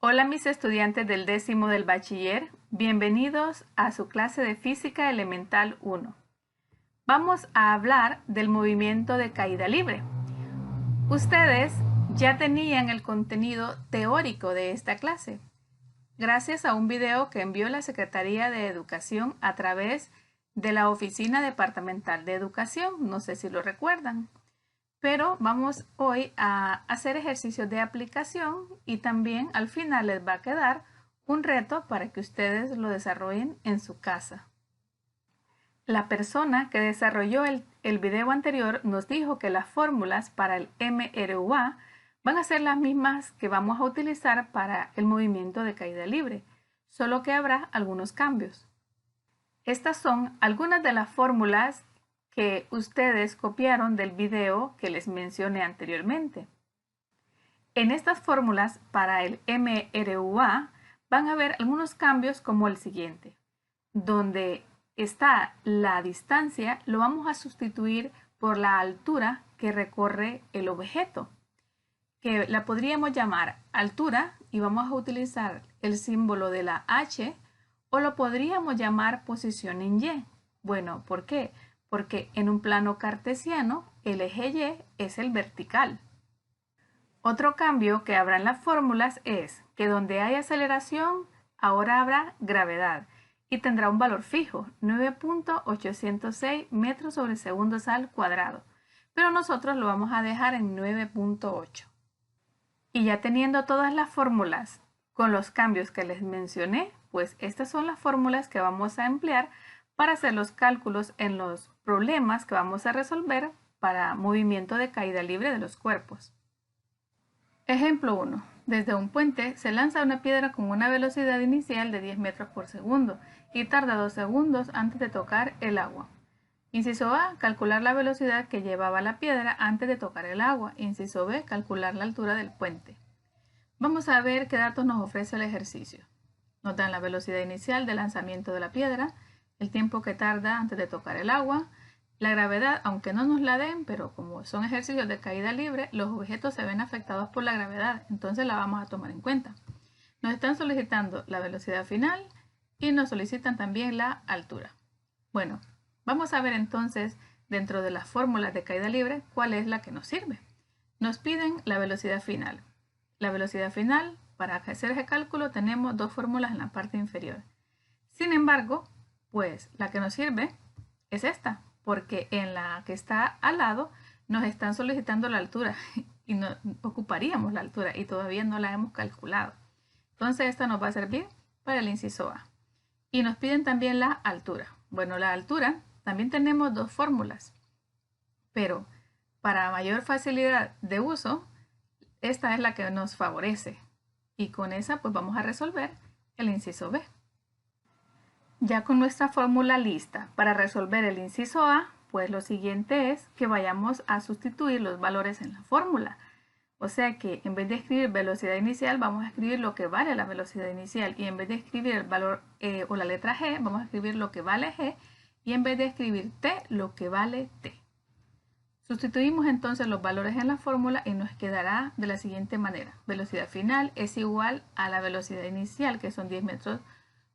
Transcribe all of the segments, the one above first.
Hola mis estudiantes del 10º del bachiller, bienvenidos a su clase de Física Elemental 1. Vamos a hablar del movimiento de caída libre. Ustedes ya tenían el contenido teórico de esta clase, gracias a un video que envió la Secretaría de Educación a través de la Oficina Departamental de Educación, no sé si lo recuerdan. Pero vamos hoy a hacer ejercicios de aplicación y también al final les va a quedar un reto para que ustedes lo desarrollen en su casa. La persona que desarrolló el video anterior nos dijo que las fórmulas para el MRUA van a ser las mismas que vamos a utilizar para el movimiento de caída libre, solo que habrá algunos cambios. Estas son algunas de las fórmulas que ustedes copiaron del video que les mencioné anteriormente. En estas fórmulas para el MRUA van a haber algunos cambios como el siguiente. Donde está la distancia lo vamos a sustituir por la altura que recorre el objeto, que la podríamos llamar altura y vamos a utilizar el símbolo de la H, o lo podríamos llamar posición en Y. Bueno, ¿por qué? Porque en un plano cartesiano el eje Y es el vertical. Otro cambio que habrá en las fórmulas es que donde hay aceleración, ahora habrá gravedad y tendrá un valor fijo, 9.806 metros sobre segundos al cuadrado, pero nosotros lo vamos a dejar en 9.8. Y ya teniendo todas las fórmulas con los cambios que les mencioné, pues estas son las fórmulas que vamos a emplear para hacer los cálculos en los problemas que vamos a resolver para movimiento de caída libre de los cuerpos. Ejemplo 1. Desde un puente se lanza una piedra con una velocidad inicial de 10 metros por segundo y tarda 2 segundos antes de tocar el agua. Inciso A, calcular la velocidad que llevaba la piedra antes de tocar el agua. Inciso B, calcular la altura del puente. Vamos a ver qué datos nos ofrece el ejercicio. Nos dan la velocidad inicial de lanzamiento de la piedra, el tiempo que tarda antes de tocar el agua, la gravedad, aunque no nos la den, pero como son ejercicios de caída libre, los objetos se ven afectados por la gravedad, entonces la vamos a tomar en cuenta. Nos están solicitando la velocidad final y nos solicitan también la altura. Bueno, vamos a ver entonces dentro de las fórmulas de caída libre cuál es la que nos sirve. Nos piden la velocidad final. La velocidad final, para hacer ese cálculo tenemos dos fórmulas en la parte inferior. Sin embargo, pues la que nos sirve es esta, porque en la que está al lado nos están solicitando la altura y no ocuparíamos la altura y todavía no la hemos calculado. Entonces esta nos va a servir para el inciso A. Y nos piden también la altura. Bueno, la altura también tenemos dos fórmulas, pero para mayor facilidad de uso, esta es la que nos favorece. Y con esa pues vamos a resolver el inciso B. Ya con nuestra fórmula lista para resolver el inciso A, pues lo siguiente es que vayamos a sustituir los valores en la fórmula. O sea que en vez de escribir velocidad inicial, vamos a escribir lo que vale la velocidad inicial. Y en vez de escribir el valor o la letra G, vamos a escribir lo que vale G. Y en vez de escribir T, lo que vale T. Sustituimos entonces los valores en la fórmula y nos quedará de la siguiente manera. Velocidad final es igual a la velocidad inicial, que son 10 metros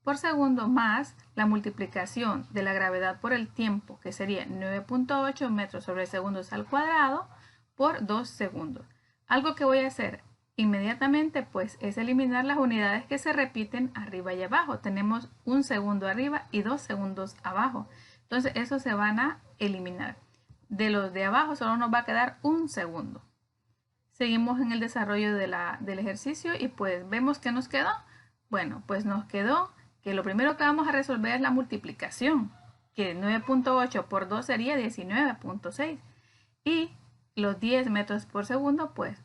por segundo, más la multiplicación de la gravedad por el tiempo, que sería 9.8 metros sobre segundos al cuadrado por 2 segundos. Algo que voy a hacer inmediatamente pues es eliminar las unidades que se repiten arriba y abajo. Tenemos 1 segundo arriba y 2 segundos abajo. Entonces esos se van a eliminar. De los de abajo solo nos va a quedar 1 segundo. Seguimos en el desarrollo del ejercicio y pues vemos que nos quedó. Bueno, pues nos quedó que lo primero que vamos a resolver es la multiplicación, que 9.8 por 2 sería 19.6. Y los 10 metros por segundo, pues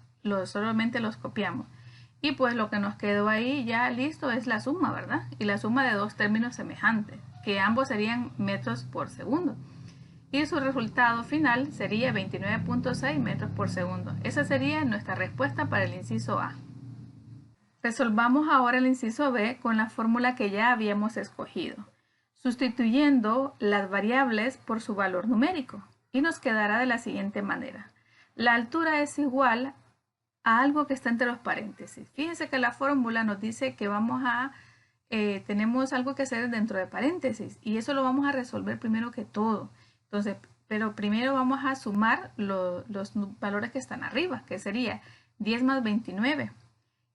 solamente los copiamos. Y pues lo que nos quedó ahí ya listo es la suma, ¿verdad? Y la suma de dos términos semejantes, que ambos serían metros por segundo. Y su resultado final sería 29.6 metros por segundo. Esa sería nuestra respuesta para el inciso A. Resolvamos ahora el inciso B con la fórmula que ya habíamos escogido, sustituyendo las variables por su valor numérico, y nos quedará de la siguiente manera. La altura es igual a algo que está entre los paréntesis. Fíjense que la fórmula nos dice que tenemos algo que hacer dentro de paréntesis y eso lo vamos a resolver primero que todo. Entonces, pero primero vamos a sumar los valores que están arriba, que sería 10 más 29.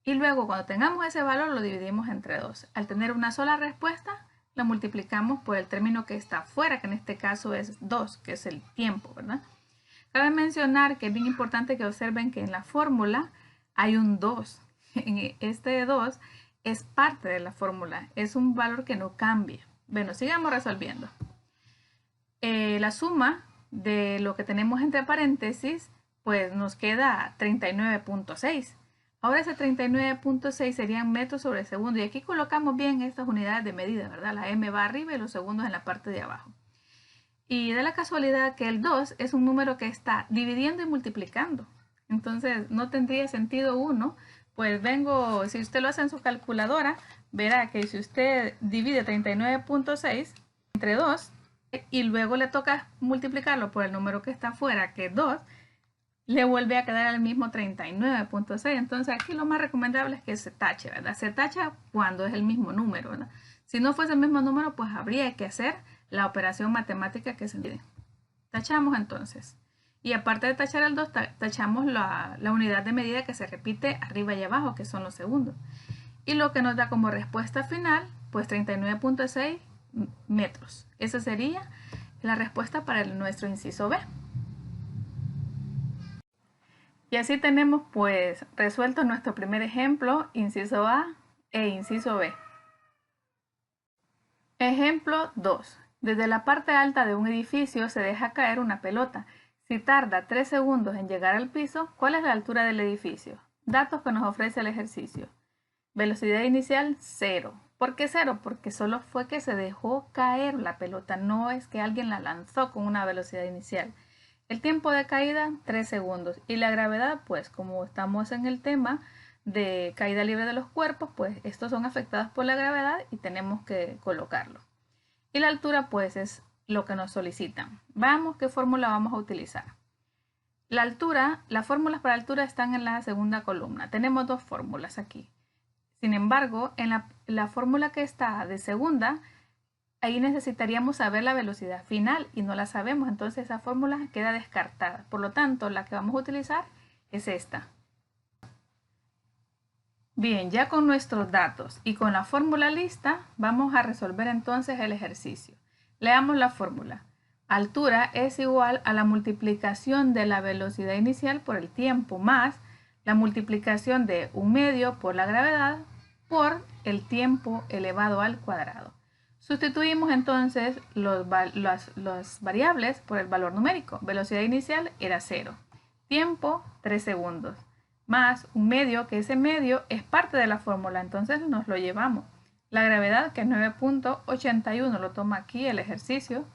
Y luego cuando tengamos ese valor lo dividimos entre 2. Al tener una sola respuesta, la multiplicamos por el término que está afuera, que en este caso es 2, que es el tiempo, ¿verdad? Cabe mencionar que es bien importante que observen que en la fórmula hay un 2. Este 2 es parte de la fórmula, es un valor que no cambia. Bueno, sigamos resolviendo. La suma de lo que tenemos entre paréntesis, pues nos queda 39.6. Ahora ese 39.6 serían metros sobre segundo. Y aquí colocamos bien estas unidades de medida, ¿verdad? La m va arriba y los segundos en la parte de abajo. Y da la casualidad que el 2 es un número que está dividiendo y multiplicando. Entonces no tendría sentido 1. Pues si usted lo hace en su calculadora, verá que si usted divide 39.6 entre 2 y luego le toca multiplicarlo por el número que está afuera, que es 2, le vuelve a quedar el mismo 39.6. Entonces aquí lo más recomendable es que se tache, ¿verdad? Se tacha cuando es el mismo número, ¿verdad? Si no fuese el mismo número, pues habría que hacer la operación matemática que se pide. Tachamos entonces. Y aparte de tachar el 2, tachamos la unidad de medida que se repite arriba y abajo, que son los segundos. Y lo que nos da como respuesta final, pues 39.6 metros. Esa sería la respuesta para nuestro inciso B. Y así tenemos pues resuelto nuestro primer ejemplo, inciso A e inciso B. Ejemplo 2. Desde la parte alta de un edificio se deja caer una pelota. Si tarda 3 segundos en llegar al piso, ¿cuál es la altura del edificio? Datos que nos ofrece el ejercicio. Velocidad inicial 0. ¿Por qué 0? Porque solo fue que se dejó caer la pelota, no es que alguien la lanzó con una velocidad inicial. El tiempo de caída 3 segundos y la gravedad, pues como estamos en el tema de caída libre de los cuerpos, pues estos son afectados por la gravedad y tenemos que colocarlo. Y la altura pues es lo que nos solicitan. Veamos qué fórmula vamos a utilizar. Las fórmulas para altura están en la segunda columna. Tenemos dos fórmulas aquí. Sin embargo, en la fórmula que está de segunda, ahí necesitaríamos saber la velocidad final y no la sabemos, entonces esa fórmula queda descartada. Por lo tanto, la que vamos a utilizar es esta. Bien, ya con nuestros datos y con la fórmula lista, vamos a resolver entonces el ejercicio. Leamos la fórmula. Altura es igual a la multiplicación de la velocidad inicial por el tiempo más la multiplicación de 1/2 por la gravedad por el tiempo elevado al cuadrado. Sustituimos entonces las variables por el valor numérico. Velocidad inicial era 0. Tiempo 3 segundos. Más 1/2, que ese medio es parte de la fórmula, entonces nos lo llevamos. La gravedad, que es 9.81, lo toma aquí el ejercicio.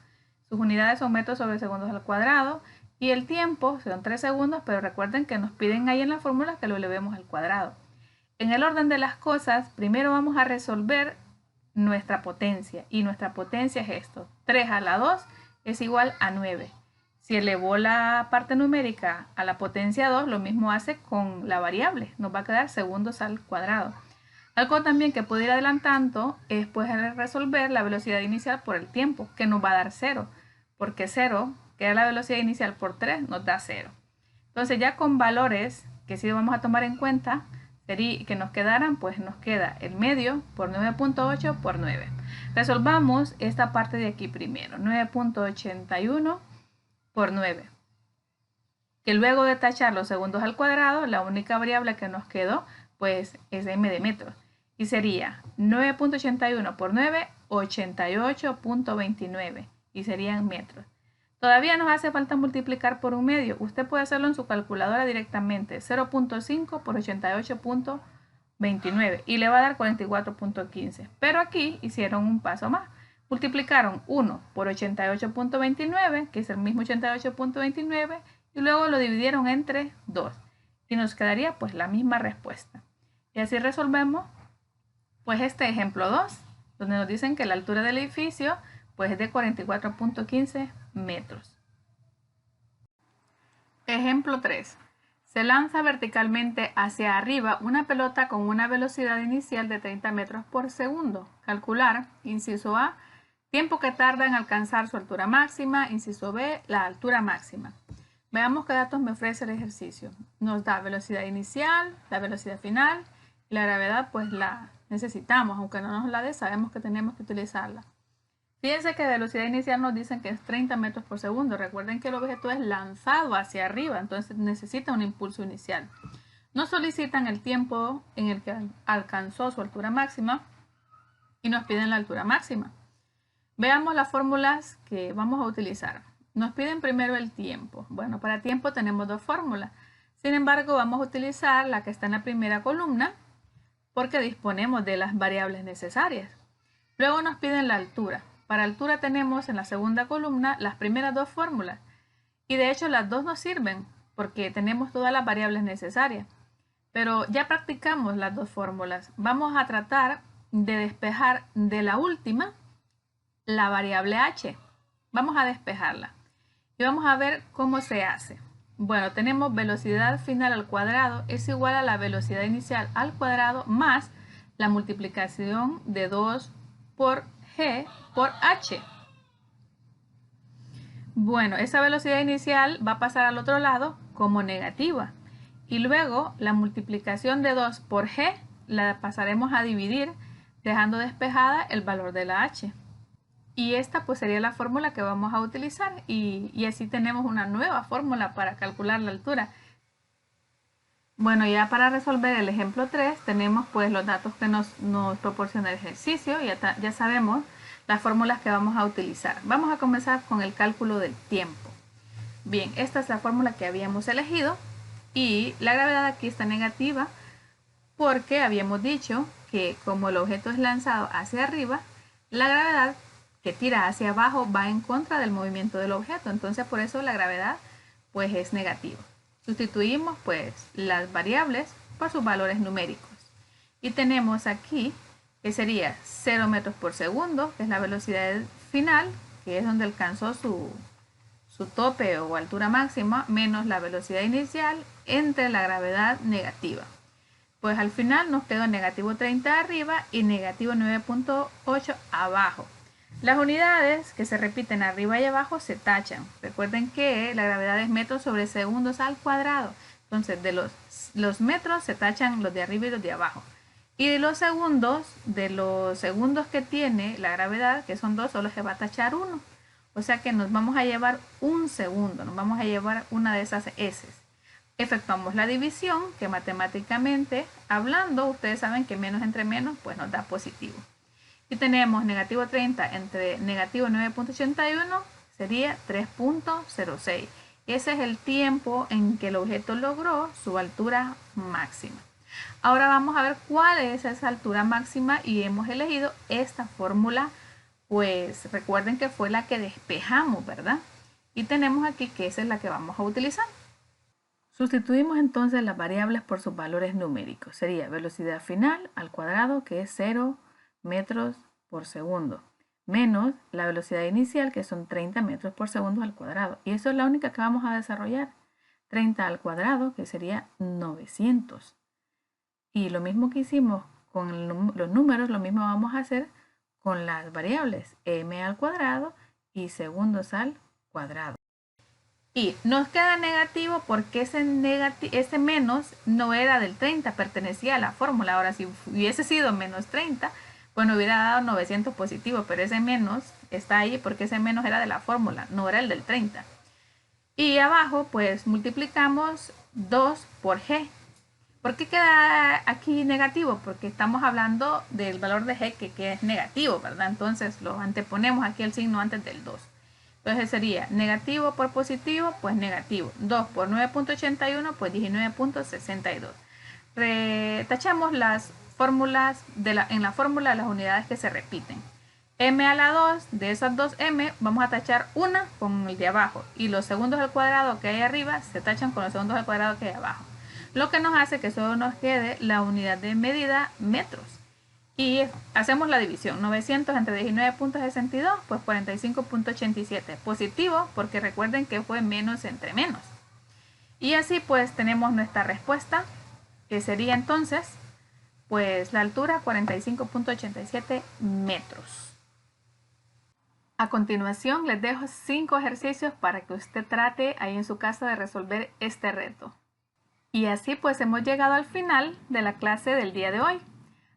Sus unidades son metros sobre segundos al cuadrado. Y el tiempo son 3 segundos, pero recuerden que nos piden ahí en la fórmula que lo elevemos al cuadrado. En el orden de las cosas, primero vamos a resolver nuestra potencia. Y nuestra potencia es esto. 3 a la 2 es igual a 9. Si elevó la parte numérica a la potencia 2, lo mismo hace con la variable. Nos va a quedar segundos al cuadrado. Algo también que puedo ir adelantando es pues resolver la velocidad inicial por el tiempo, que nos va a dar 0. Porque 0, que era la velocidad inicial por 3, nos da 0. Entonces ya con valores que sí vamos a tomar en cuenta, que nos quedaran, pues nos queda el medio por 9.8 por 9. Resolvamos esta parte de aquí primero. 9.81 por 9. Que luego de tachar los segundos al cuadrado, la única variable que nos quedó, pues es m de metros. Y sería 9.81 por 9, 88.29. Y serían metros. Todavía nos hace falta multiplicar por 1/2. Usted puede hacerlo en su calculadora directamente. 0.5 por 88.29 y le va a dar 44.15. Pero aquí hicieron un paso más. Multiplicaron 1 por 88.29, que es el mismo 88.29, y luego lo dividieron entre 2. Y nos quedaría pues la misma respuesta. Y así resolvemos pues este ejemplo 2, donde nos dicen que la altura del edificio pues es de 44.15 metros. Ejemplo 3. Se lanza verticalmente hacia arriba una pelota con una velocidad inicial de 30 metros por segundo. Calcular, inciso A, tiempo que tarda en alcanzar su altura máxima, inciso B, la altura máxima. Veamos qué datos me ofrece el ejercicio. Nos da velocidad inicial, la velocidad final y la gravedad pues la necesitamos, aunque no nos la dé, sabemos que tenemos que utilizarla. Fíjense que velocidad inicial nos dicen que es 30 metros por segundo. Recuerden que el objeto es lanzado hacia arriba, entonces necesita un impulso inicial. Nos solicitan el tiempo en el que alcanzó su altura máxima y nos piden la altura máxima. Veamos las fórmulas que vamos a utilizar. Nos piden primero el tiempo. Bueno, para tiempo tenemos dos fórmulas. Sin embargo, vamos a utilizar la que está en la primera columna porque disponemos de las variables necesarias. Luego nos piden la altura. Para altura tenemos en la segunda columna las primeras dos fórmulas y de hecho las dos nos sirven porque tenemos todas las variables necesarias. Pero ya practicamos las dos fórmulas. Vamos a tratar de despejar de la última la variable h. Vamos a despejarla y vamos a ver cómo se hace. Bueno, tenemos velocidad final al cuadrado es igual a la velocidad inicial al cuadrado más la multiplicación de 2 por g por h. Bueno, esa velocidad inicial va a pasar al otro lado como negativa y luego la multiplicación de 2 por g la pasaremos a dividir dejando despejada el valor de la h. Y esta pues sería la fórmula que vamos a utilizar y así tenemos una nueva fórmula para calcular la altura. Bueno, ya para resolver el ejemplo 3 tenemos pues los datos que nos proporciona el ejercicio. Ya sabemos las fórmulas que vamos a utilizar. Vamos a comenzar con el cálculo del tiempo. Bien, esta es la fórmula que habíamos elegido y la gravedad aquí está negativa porque habíamos dicho que como el objeto es lanzado hacia arriba, la gravedad que tira hacia abajo va en contra del movimiento del objeto. Entonces por eso la gravedad pues es negativa. Sustituimos pues las variables por sus valores numéricos. Y tenemos aquí que sería 0 metros por segundo, que es la velocidad final, que es donde alcanzó su tope o altura máxima, menos la velocidad inicial entre la gravedad negativa. Pues al final nos quedó negativo 30 arriba y negativo 9.8 abajo. Las unidades que se repiten arriba y abajo se tachan. Recuerden que la gravedad es metros sobre segundos al cuadrado. Entonces de los metros se tachan los de arriba y los de abajo. Y de los segundos que tiene la gravedad, que son 2, solo se va a tachar 1. O sea que nos vamos a llevar un segundo, nos vamos a llevar una de esas S. Efectuamos la división, que matemáticamente hablando, ustedes saben que menos entre menos, pues nos da positivo. Y tenemos negativo 30 entre negativo 9.81 sería 3.06. Ese es el tiempo en que el objeto logró su altura máxima. Ahora vamos a ver cuál es esa altura máxima y hemos elegido esta fórmula. Pues recuerden que fue la que despejamos, ¿verdad? Y tenemos aquí que esa es la que vamos a utilizar. Sustituimos entonces las variables por sus valores numéricos. Sería velocidad final al cuadrado, que es 0 metros por segundo, menos la velocidad inicial, que son 30 metros por segundo al cuadrado. Y eso es la única que vamos a desarrollar. 30 al cuadrado, que sería 900. Y lo mismo que hicimos con los números, lo mismo vamos a hacer con las variables m al cuadrado y segundos al cuadrado. Y nos queda negativo porque ese menos no era del 30, pertenecía a la fórmula. Ahora si hubiese sido menos 30, bueno, hubiera dado 900 positivo, pero ese menos está ahí porque ese menos era de la fórmula, no era el del 30. Y abajo pues multiplicamos 2 por g. ¿Por qué queda aquí negativo? Porque estamos hablando del valor de g que es negativo, ¿verdad? Entonces lo anteponemos aquí el signo antes del 2. Entonces sería negativo por positivo, pues negativo. 2 por 9.81, pues 19.62. Retachamos las fórmulas en la fórmula las unidades que se repiten. M a la 2, de esas 2m vamos a tachar una con el de abajo y los segundos al cuadrado que hay arriba se tachan con los segundos al cuadrado que hay abajo. Lo que nos hace que solo nos quede la unidad de medida metros. Y hacemos la división. 900 entre 19.62, pues 45.87. Positivo porque recuerden que fue menos entre menos. Y así pues tenemos nuestra respuesta, que sería entonces pues la altura 45.87 metros. A continuación les dejo 5 ejercicios para que usted trate ahí en su casa de resolver este reto. Y así pues hemos llegado al final de la clase del día de hoy.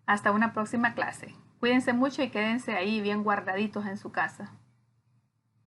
Hasta una próxima clase. Cuídense mucho y quédense ahí bien guardaditos en su casa.